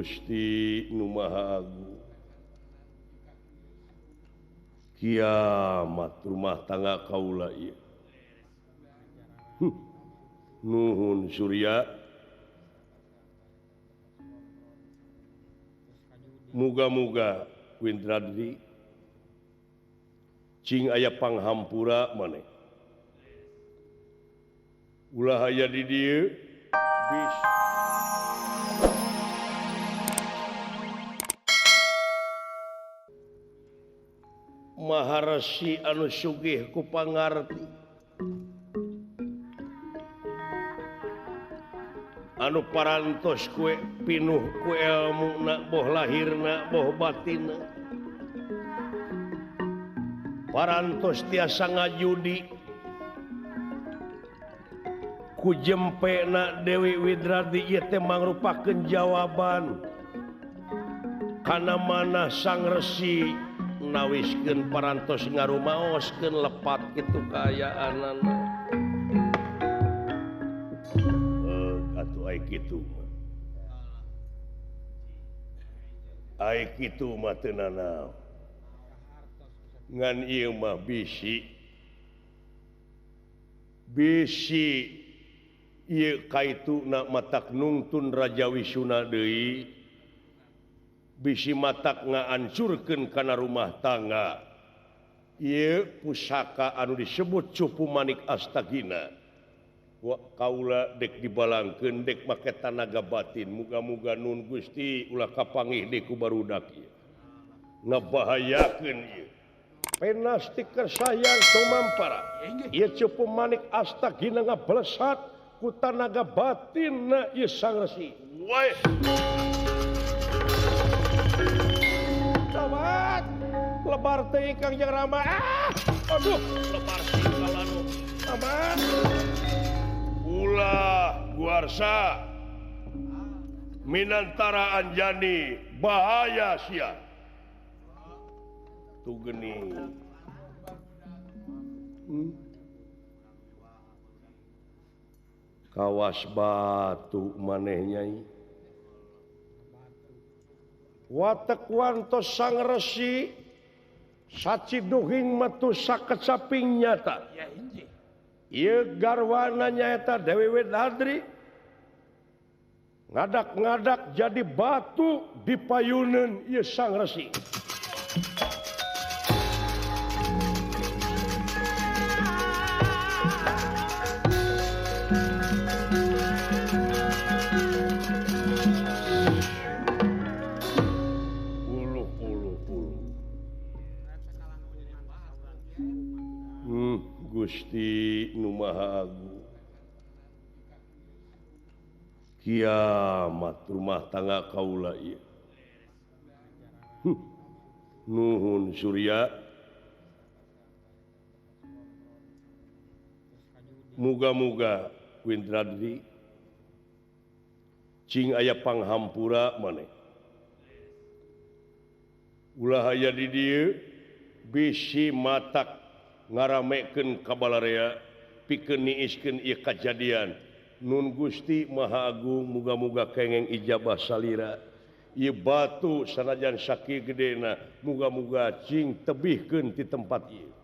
Gusti Nu Maha Agung kiamat rumah tangga kaula ieu nuhun Surya muga-muga Windradri cing aya panghampura maneh ulah aya di dieu bis Maharesi anu sugih ku pangarti anu parantos kue pinuh ku ilmuna boh lahirna boh batinna parantos tiasa ngajudi ku jempena Dewi Widradi ieu teh mangrupakeun jawaban kana mana sang resi nawiskeun parantos ngarumaoskeun lepat kitu kaayaanana atuh ai kitu mah teu nanaon ngan ieu mah bisi ieu kaituna matak nungtun Raja Wisuna deui bisi matak ngahancurkeun kana rumah tangga ieu pusaka anu disebut cupu manik astagina kaula dek dibalangkeun dek make tanaga batin muga-muga nun Gusti ulah kapanggih deui ku barudak ieu ngabahayakeun ieu pena stiker sayang tumampara ieu cupu manik astagina ngablesat ku tanaga batinna ieu sang resi wae Selamat lebar teh Kang Jang Rama. Aduh, lebar sih kalanu. Selamat. Ulah Guarsa. Minantara Anjani bahaya sia. Tu geni. Kawas batu maneh nyai. Watek wantos sang resi saciduhing metu sakecaping nyata ieu garwana nyaeta Dewi Widadri ngadak-ngadak jadi batu dipayuneun ieu sang resi Gusti Nu Maha Agung kiamat rumah tangga kaula ieu nuhun Surya muga-muga Windradri cing aya panghampura maneh ulah aya di dieu bisi matak ngaramekeun kabalarea pikeun niiskeun ieu kajadian nun Gusti Maha Agung muga-muga kengeng ijabah salira ieu batu sanajan sakieu gedena muga-muga cing tebihkeun ti tempat ieu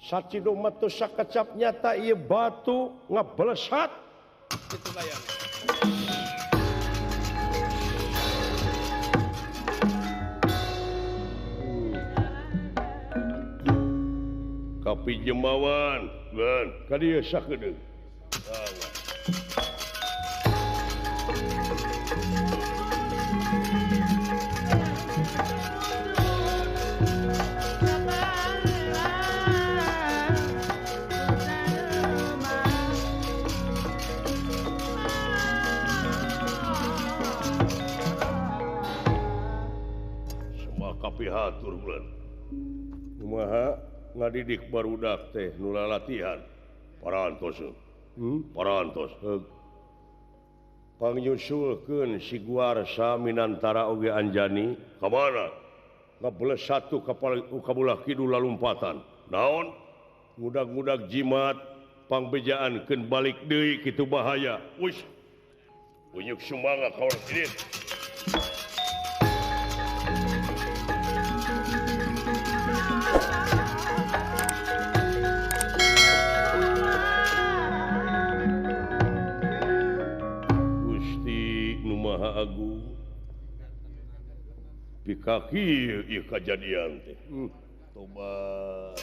sacidong mah teu sakecap nyata ieu batu ngablesat kitu layang Kapi jemawan kan kadieu sakedeung semua kapi hatur bulan kumaha ngadidik barudak teh nu latihan parantos parantos pangnyusulkeun si Guarsa Minantara oge Anjani ka mana ngabeles satu kapal kabulah kidul lalumpatan naon ngudag-ngudag jimat pangbejaankeun balik deui kitu bahaya wis unyuk sumanga kawan kidin Gusti Nu Maha Agung pikaki ieu kajadian teh tobat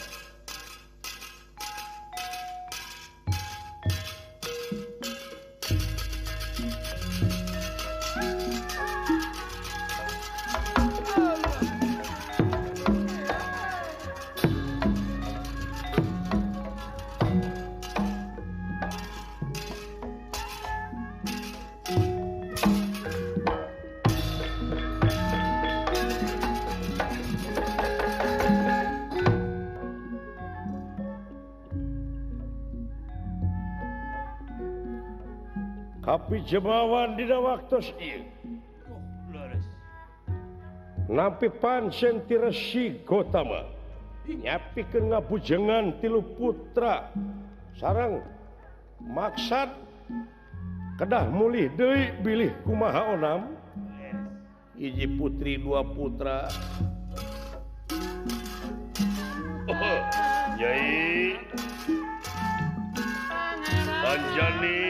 tapi jemawan dina waktos ieu nampi pancen ti Resi Gotama nyapikeun ngabujengan tilu putra sareng maksad kedah mulih deui bilih kumaha onam hiji putri dua putra Nyai Anjani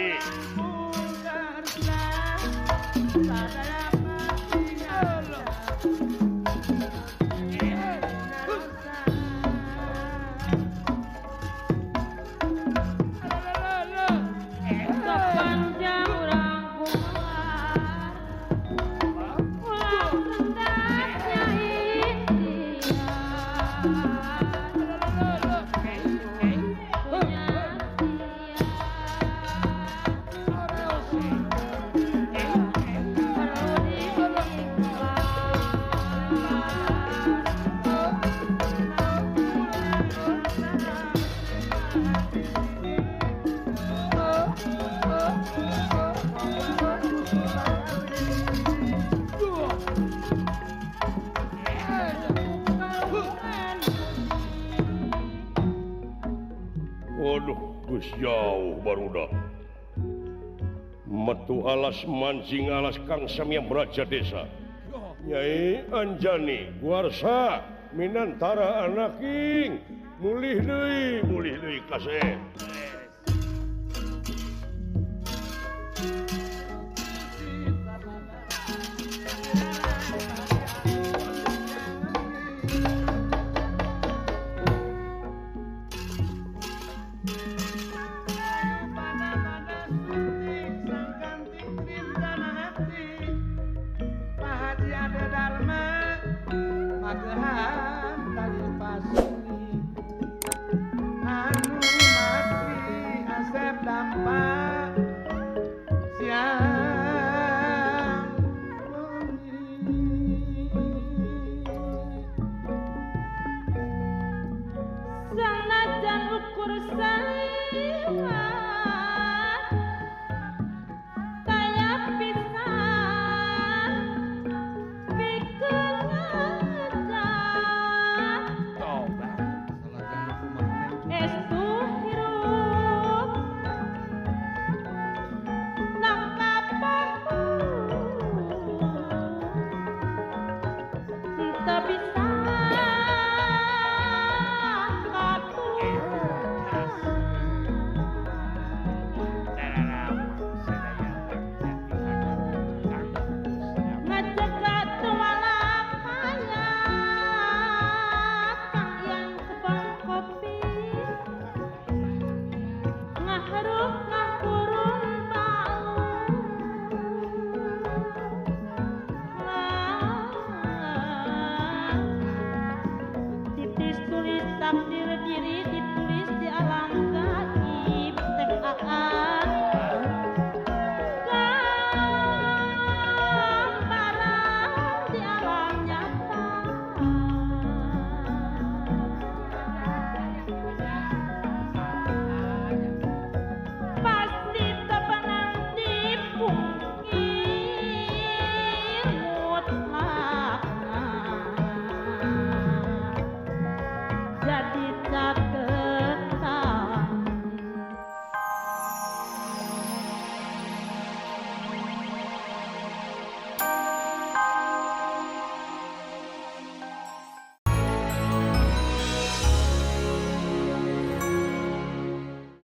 jauh barudak metu alas mancing alas Kang Samya Braja Desa Nyai Anjani Guarsa minantara anak king mulih deui kasih